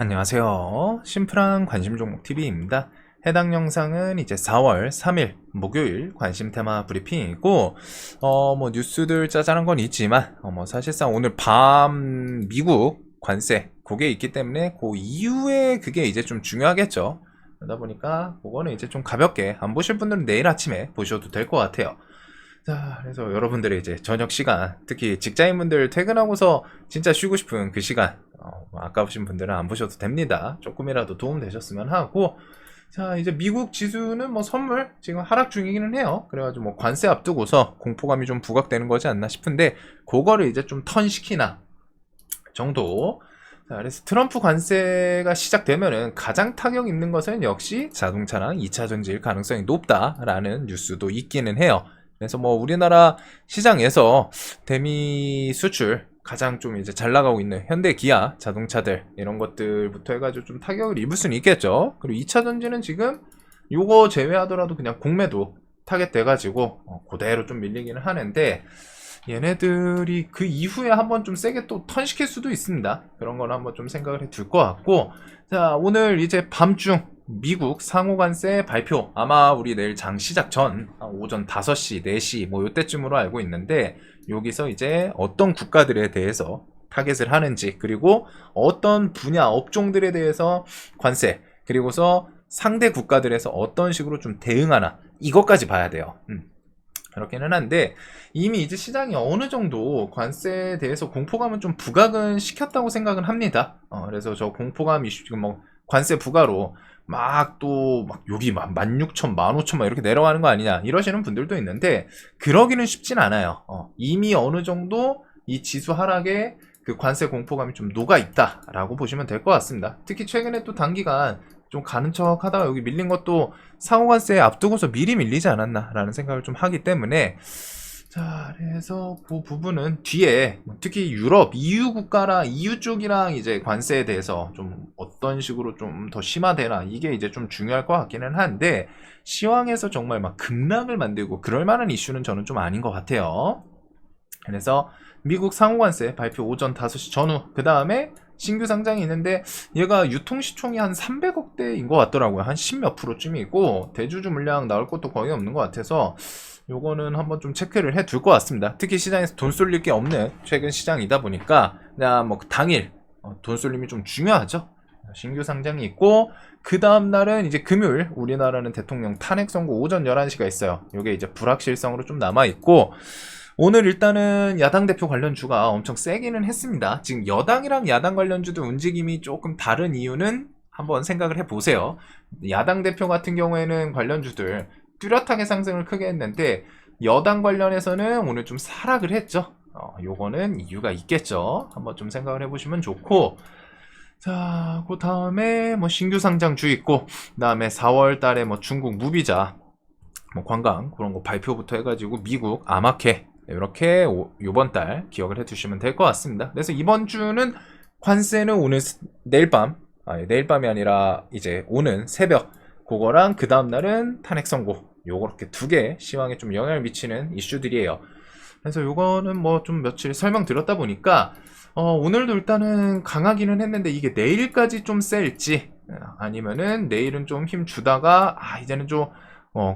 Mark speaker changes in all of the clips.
Speaker 1: 안녕하세요. 심플한 관심 종목 TV입니다. 해당 영상은 이제 4월 3일 목요일 관심 테마 브리핑이고, 뉴스들 짜잘한 건 있지만, 사실상 오늘 밤 미국 관세, 그게 있기 때문에 그 이후에 그게 이제 좀 중요하겠죠. 그러다 보니까 그거는 이제 좀 가볍게 안 보실 분들은 내일 아침에 보셔도 될 것 같아요. 자, 그래서 여러분들의 이제 저녁 시간, 특히 직장인분들 퇴근하고서 진짜 쉬고 싶은 그 시간, 아까우신 분들은 안 보셔도 됩니다. 조금이라도 도움 되셨으면 하고, 자, 이제 미국 지수는 뭐 선물 지금 하락 중이기는 해요. 그래가지고 뭐 관세 앞두고서 공포감이 좀 부각되는 거지 않나 싶은데, 그거를 이제 좀 턴시키나 정도. 자, 그래서 트럼프 관세가 시작되면은 가장 타격 입는 것은 역시 자동차랑 2차 전지일 가능성이 높다라는 뉴스도 있기는 해요. 그래서 뭐 우리나라 시장에서 대미 수출 가장 좀 이제 잘 나가고 있는 현대 기아 자동차들 이런 것들부터 해가지고 좀 타격을 입을 수는 있겠죠. 그리고 2차 전지는 지금 요거 제외하더라도 그냥 공매도 타겟 돼가지고 그대로 좀 밀리기는 하는데, 얘네들이 그 이후에 한번 좀 세게 또 턴시킬 수도 있습니다. 그런 건 한번 좀 생각을 해둘 것 같고, 자, 오늘 이제 밤중 미국 상호관세 발표, 아마 우리 내일 장 시작 전 오전 5시, 4시 뭐 요때쯤으로 알고 있는데, 여기서 이제 어떤 국가들에 대해서 타겟을 하는지, 그리고 어떤 분야 업종들에 대해서 관세, 그리고서 상대 국가들에서 어떤 식으로 좀 대응하나, 이것까지 봐야 돼요. 그렇기는 한데, 이미 이제 시장이 어느 정도 관세에 대해서 공포감은 좀 부각은 시켰다고 생각은 합니다. 그래서 저 공포감 이슈 지금 뭐 관세 부과로 막 또 막 여기 막 16,000, 15,000 막 이렇게 내려가는 거 아니냐 이러시는 분들도 있는데, 그러기는 쉽진 않아요. 이미 어느 정도 이 지수 하락에 그 관세 공포감이 좀 녹아 있다라고 보시면 될 것 같습니다. 특히 최근에 또 단기간 좀 가는 척 하다가 여기 밀린 것도 상호관세 앞두고서 미리 밀리지 않았나라는 생각을 좀 하기 때문에, 자, 그래서 그 부분은 뒤에 특히 유럽, EU 국가랑 EU 쪽이랑 이제 관세에 대해서 좀 어떤 식으로 좀 더 심화되나, 이게 이제 좀 중요할 것 같기는 한데, 시황에서 정말 막 급락을 만들고 그럴 만한 이슈는 저는 좀 아닌 것 같아요. 그래서 미국 상호관세 발표 오전 5시 전후, 그 다음에 신규 상장이 있는데, 얘가 유통시총이 한 300억대인 것 같더라고요. 한 10몇 프로쯤이고, 대주주 물량 나올 것도 거의 없는 것 같아서, 요거는 한번 좀 체크를 해 둘 것 같습니다. 특히 시장에서 돈 쏠릴 게 없는 최근 시장이다 보니까, 그냥 뭐 당일 돈 쏠림이 좀 중요하죠. 신규 상장이 있고, 그 다음날은 이제 금요일 우리나라는 대통령 탄핵 선고 오전 11시가 있어요. 요게 이제 불확실성으로 좀 남아있고, 오늘 일단은 야당 대표 관련주가 엄청 세기는 했습니다. 지금 여당이랑 야당 관련주도 움직임이 조금 다른 이유는 한번 생각을 해보세요. 야당 대표 같은 경우에는 관련주들 뚜렷하게 상승을 크게 했는데, 여당 관련해서는 오늘 좀 하락을 했죠. 요거는 이유가 있겠죠. 한번 좀 생각을 해보시면 좋고, 자, 그 다음에 뭐 신규 상장주 있고, 그 다음에 4월 달에 뭐 중국 무비자, 뭐 관광 그런 거 발표부터 해가지고 미국 아마케 이렇게 요번 달 기억을 해두시면 될 것 같습니다. 그래서 이번 주는 관세는 오늘 내일 밤, 내일 밤이 아니라 이제 오는 새벽, 그거랑 그 다음 날은 탄핵 선고, 요렇게 두 개 시황에 좀 영향을 미치는 이슈들이에요. 그래서 요거는 뭐 좀 며칠 설명드렸다 보니까, 오늘도 일단은 강하기는 했는데, 이게 내일까지 좀 셀지, 아니면은 내일은 좀 힘 주다가 이제는 좀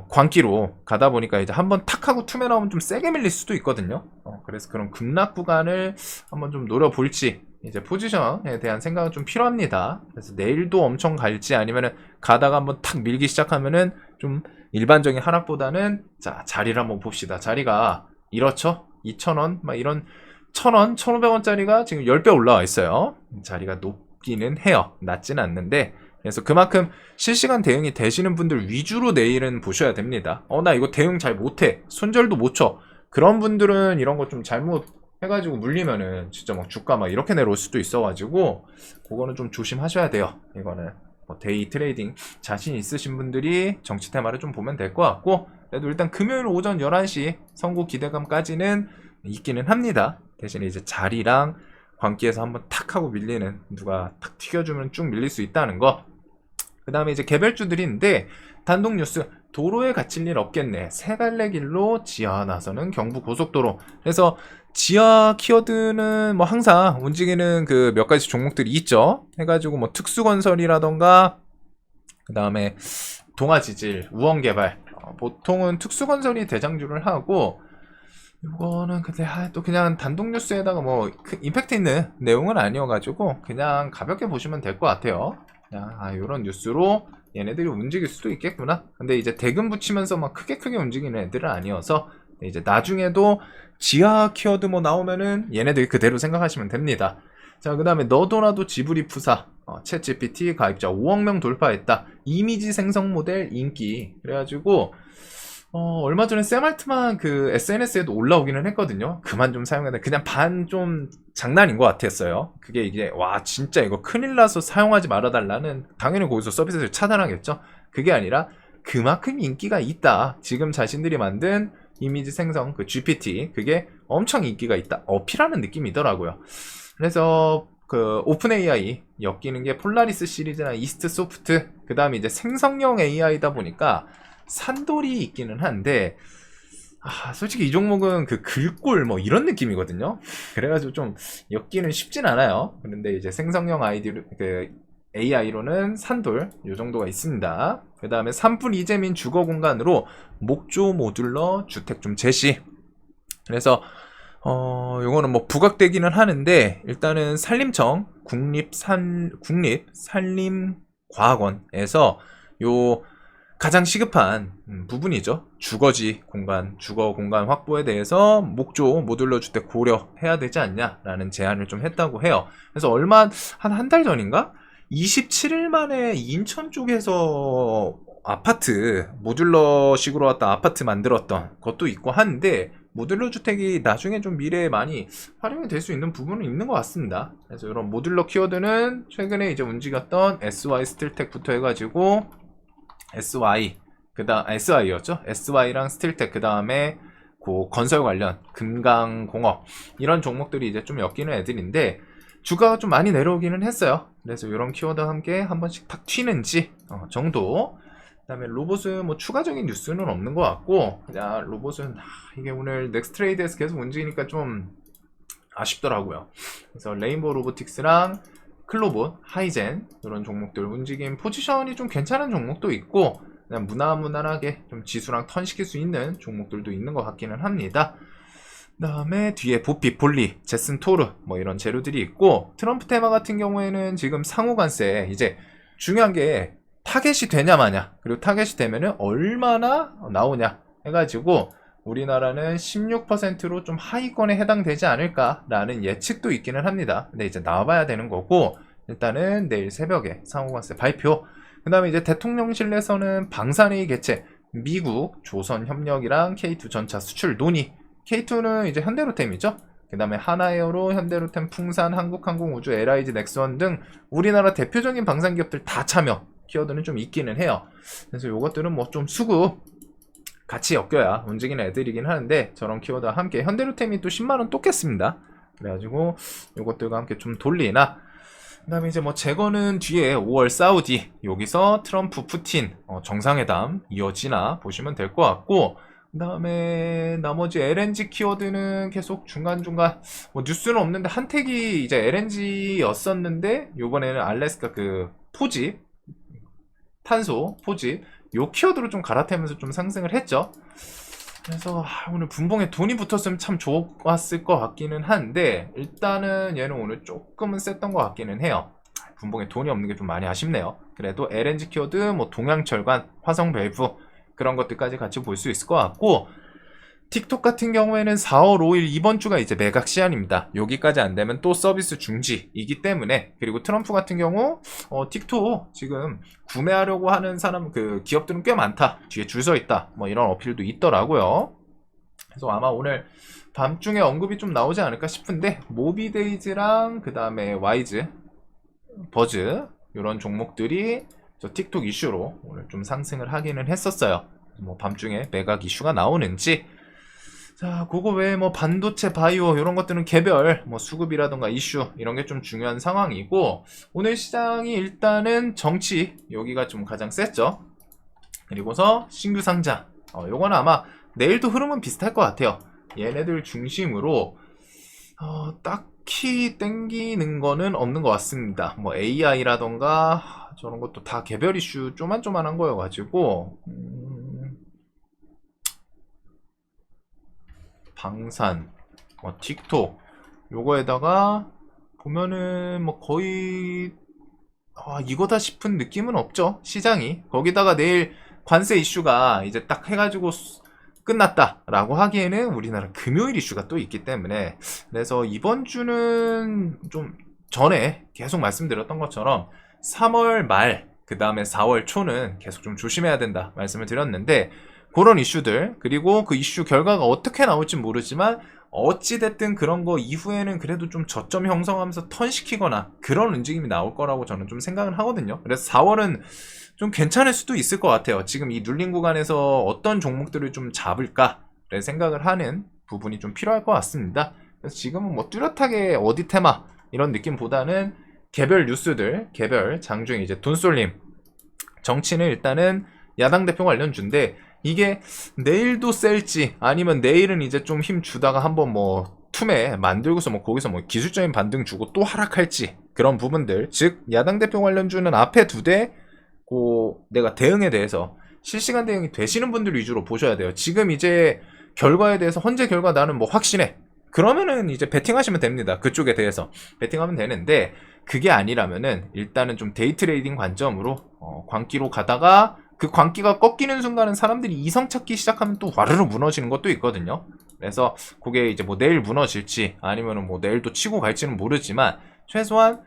Speaker 1: 광기로 가다 보니까 이제 한번 탁 하고 투매 나오면 좀 세게 밀릴 수도 있거든요. 그래서 그런 급락 구간을 한번 좀 노려볼지, 이제 포지션에 대한 생각은 좀 필요합니다. 그래서 내일도 엄청 갈지, 아니면은 가다가 한번 탁 밀기 시작하면은 좀 일반적인 하락보다는, 자, 자리를 한번 봅시다. 자리가 이렇죠? 2,000원, 막 이런 1,000원, 1,500원짜리가 지금 10배 올라와 있어요. 자리가 높기는 해요. 낮지는 않는데, 그래서 그만큼 실시간 대응이 되시는 분들 위주로 내일은 보셔야 됩니다. 나 이거 대응 잘 못해, 손절도 못 쳐, 그런 분들은 이런 거 좀 잘못 해가지고 물리면은 진짜 막 주가 막 이렇게 내려올 수도 있어가지고, 그거는 좀 조심하셔야 돼요. 이거는 뭐 데이 트레이딩 자신 있으신 분들이 정치 테마를 좀 보면 될 것 같고, 그래도 일단 금요일 오전 11시 선고 기대감까지는 있기는 합니다. 대신에 이제 자리랑 광기에서 한번 탁 하고 밀리는, 누가 탁 튀겨주면 쭉 밀릴 수 있다는 거, 그 다음에 이제 개별주들인데 단독 뉴스 도로에 갇힐 일 없겠네. 세 갈래 길로 지하 나서는 경부 고속도로. 그래서 지하 키워드는 뭐 항상 움직이는 그 몇 가지 종목들이 있죠. 해가지고 뭐 특수건설이라던가 그 다음에 동아지질, 우원개발. 보통은 특수건설이 대장주를 하고 이거는 근데 또 그냥 단독 뉴스에다가 뭐 임팩트 있는 내용은 아니어가지고 그냥 가볍게 보시면 될 것 같아요. 그냥 이런 뉴스로 얘네들이 움직일 수도 있겠구나. 근데 이제 대금 붙이면서 막 크게 움직이는 애들은 아니어서 이제 나중에도 지하 키워드 뭐 나오면은 얘네들 그대로 생각하시면 됩니다. 자, 그 다음에 너도나도 지브리 푸사 챗 GPT 가입자 5억 명 돌파했다. 이미지 생성 모델 인기. 그래가지고 얼마 전에 샘알트만 그 SNS에도 올라오기는 했거든요. 그만 좀 사용해야 돼. 그냥 반 좀 장난인 것 같았어요. 그게 이게 와 진짜 이거 큰일 나서 사용하지 말아달라는, 당연히 거기서 서비스를 차단하겠죠. 그게 아니라 그만큼 인기가 있다. 지금 자신들이 만든 이미지 생성 그 GPT 그게 엄청 인기가 있다. 어필하는 느낌이더라고요. 그래서 그 오픈 AI 엮이는 게 폴라리스 시리즈나 이스트 소프트, 그 다음에 이제 생성형 AI다 보니까 산돌이 있기는 한데 솔직히 이 종목은 그 글꼴 뭐 이런 느낌이거든요. 그래가지고 좀 엮기는 쉽진 않아요. 그런데 이제 생성형 그 AI로는 산돌 요 정도가 있습니다. 그 다음에 3분 이재민 주거 공간으로 목조 모듈러 주택 좀 제시. 그래서 요거는 뭐 부각되기는 하는데 일단은 산림청 국립산림과학원에서 요 가장 시급한 부분이죠. 주거 공간 확보에 대해서 목조 모듈러 주택 고려해야 되지 않냐라는 제안을 좀 했다고 해요. 그래서 한 달 전인가? 27일 만에 인천 쪽에서 아파트 모듈러식으로 왔다 아파트 만들었던 것도 있고 한데, 모듈러 주택이 나중에 좀 미래에 많이 활용이 될 수 있는 부분은 있는 것 같습니다. 그래서 이런 모듈러 키워드는 최근에 이제 움직였던 SY 스틸텍부터 해가지고 SY였죠. SY랑 스틸텍, 그 다음에 그 건설 관련 금강공업 이런 종목들이 이제 좀 엮이는 애들인데 주가가 좀 많이 내려오기는 했어요. 그래서 이런 키워드와 함께 한 번씩 탁 튀는지 정도. 그 다음에 로봇은 뭐 추가적인 뉴스는 없는 것 같고, 그냥 로봇은 이게 오늘 넥스트레이드에서 계속 움직이니까 좀 아쉽더라고요. 그래서 레인보우 로보틱스랑 클로봇, 하이젠 이런 종목들 움직임 포지션이 좀 괜찮은 종목도 있고, 그냥 무난하게 좀 지수랑 턴시킬 수 있는 종목들도 있는 것 같기는 합니다. 그 다음에 뒤에 보피, 볼리, 제슨 토르 뭐 이런 재료들이 있고, 트럼프 테마 같은 경우에는 지금 상호관세 이제 중요한 게 타겟이 되냐 마냐, 그리고 타겟이 되면은 얼마나 나오냐 해가지고 우리나라는 16%로 좀 하위권에 해당되지 않을까라는 예측도 있기는 합니다. 근데 이제 나와봐야 되는 거고, 일단은 내일 새벽에 상호관세 발표. 그 다음에 이제 대통령실에서는 방산회의 개최, 미국 조선협력이랑 K2 전차 수출 논의. K2는 이제 현대로템이죠. 그 다음에 하나에어로, 현대로템, 풍산, 한국항공우주, LIG, 넥스원 등 우리나라 대표적인 방산기업들 다 참여. 키워드는 좀 있기는 해요. 그래서 요것들은 뭐 좀 수급 같이 엮여야 움직이는 애들이긴 하는데, 저런 키워드와 함께 현대로템이 또 10만원 또 깼습니다. 그래가지고 요것들과 함께 좀 돌리나. 그 다음에 이제 뭐 재거는 뒤에 5월 사우디, 여기서 트럼프 푸틴 정상회담 이어지나 보시면 될 것 같고, 그 다음에 나머지 LNG 키워드는 계속 중간중간 뭐 뉴스는 없는데, 한택이 이제 LNG였었는데 요번에는 알래스카 그 포집, 탄소 포집 요 키워드로 좀 갈아타면서 좀 상승을 했죠. 그래서 오늘 분봉에 돈이 붙었으면 참 좋았을 것 같기는 한데, 일단은 얘는 오늘 조금은 셌던 것 같기는 해요. 분봉에 돈이 없는 게 좀 많이 아쉽네요. 그래도 LNG 키워드, 뭐 동양철관, 화성밸브 그런 것들까지 같이 볼 수 있을 것 같고, 틱톡 같은 경우에는 4월 5일 이번 주가 이제 매각 시한입니다. 여기까지 안 되면 또 서비스 중지이기 때문에. 그리고 트럼프 같은 경우 틱톡 지금 구매하려고 하는 사람 그 기업들은 꽤 많다, 뒤에 줄 서 있다, 뭐 이런 어필도 있더라고요. 그래서 아마 오늘 밤중에 언급이 좀 나오지 않을까 싶은데, 모비데이즈랑 그 다음에 와이즈, 버즈 이런 종목들이 저 틱톡 이슈로 오늘 좀 상승을 하기는 했었어요. 뭐 밤중에 매각 이슈가 나오는지. 자, 그거 외에 뭐 반도체, 바이오 이런 것들은 개별 뭐 수급이라던가 이슈 이런 게 좀 중요한 상황이고, 오늘 시장이 일단은 정치 여기가 좀 가장 셌죠. 그리고서 신규 상장, 요거는 아마 내일도 흐름은 비슷할 것 같아요. 얘네들 중심으로 딱히 땡기는 거는 없는 것 같습니다. 뭐 AI라던가 저런 것도 다 개별 이슈 쪼만쪼만한 거여가지고 방산, 틱톡 요거에다가 보면은 뭐 거의 이거다 싶은 느낌은 없죠, 시장이. 거기다가 내일 관세 이슈가 이제 딱 해가지고 끝났다라고 하기에는 우리나라 금요일 이슈가 또 있기 때문에, 그래서 이번 주는 좀 전에 계속 말씀드렸던 것처럼 3월 말 그 다음에 4월 초는 계속 좀 조심해야 된다 말씀을 드렸는데, 그런 이슈들, 그리고 그 이슈 결과가 어떻게 나올지 모르지만 어찌됐든 그런 거 이후에는 그래도 좀 저점 형성하면서 턴시키거나 그런 움직임이 나올 거라고 저는 좀 생각을 하거든요. 그래서 4월은 좀 괜찮을 수도 있을 것 같아요. 지금 이 눌린 구간에서 어떤 종목들을 좀 잡을까를 생각을 하는 부분이 좀 필요할 것 같습니다. 그래서 지금은 뭐 뚜렷하게 어디 테마 이런 느낌보다는 개별 뉴스들, 개별 장중에 이제 돈 쏠림, 정치는 일단은 야당 대표 관련주인데, 이게 내일도 셀지 아니면 내일은 이제 좀 힘 주다가 한번 뭐 툼에 만들고서 뭐 거기서 뭐 기술적인 반등 주고 또 하락할지, 그런 부분들, 즉 야당 대표 관련주는 앞에 두되 내가 대응에 대해서 실시간 대응이 되시는 분들 위주로 보셔야 돼요. 지금 이제 결과에 대해서 헌재 결과 나는 뭐 확신해, 그러면은 이제 베팅하시면 됩니다. 그쪽에 대해서 베팅하면 되는데, 그게 아니라면은 일단은 좀 데이 트레이딩 관점으로 광기로 가다가 그 광기가 꺾이는 순간은 사람들이 이성 찾기 시작하면 또 와르르 무너지는 것도 있거든요. 그래서 그게 이제 뭐 내일 무너질지 아니면은 뭐 내일도 치고 갈지는 모르지만, 최소한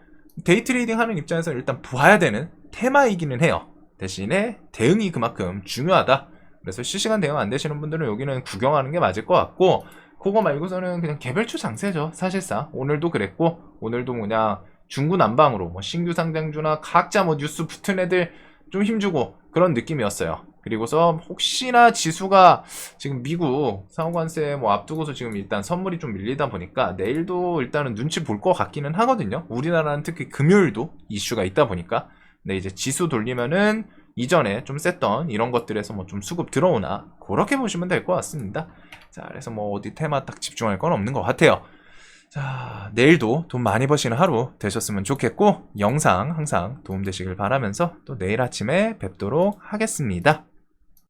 Speaker 1: 데이 트레이딩 하는 입장에서 일단 봐야 되는 테마이기는 해요. 대신에 대응이 그만큼 중요하다. 그래서 실시간 대응 안 되시는 분들은 여기는 구경하는 게 맞을 것 같고, 그거 말고서는 그냥 개별주 장세죠. 사실상 오늘도 그랬고, 오늘도 그냥 중구난방으로 뭐 신규 상장주나 각자 뭐 뉴스 붙은 애들 좀 힘주고 그런 느낌이었어요. 그리고서 혹시나 지수가 지금 미국 상호관세 뭐 앞두고서 지금 일단 선물이 좀 밀리다 보니까 내일도 일단은 눈치 볼 것 같기는 하거든요. 우리나라는 특히 금요일도 이슈가 있다 보니까. 근데 이제 지수 돌리면은 이전에 좀 셌던 이런 것들에서 뭐 좀 수급 들어오나, 그렇게 보시면 될 것 같습니다. 자, 그래서 뭐 어디 테마 딱 집중할 건 없는 것 같아요. 자, 내일도 돈 많이 버시는 하루 되셨으면 좋겠고, 영상 항상 도움되시길 바라면서 또 내일 아침에 뵙도록 하겠습니다.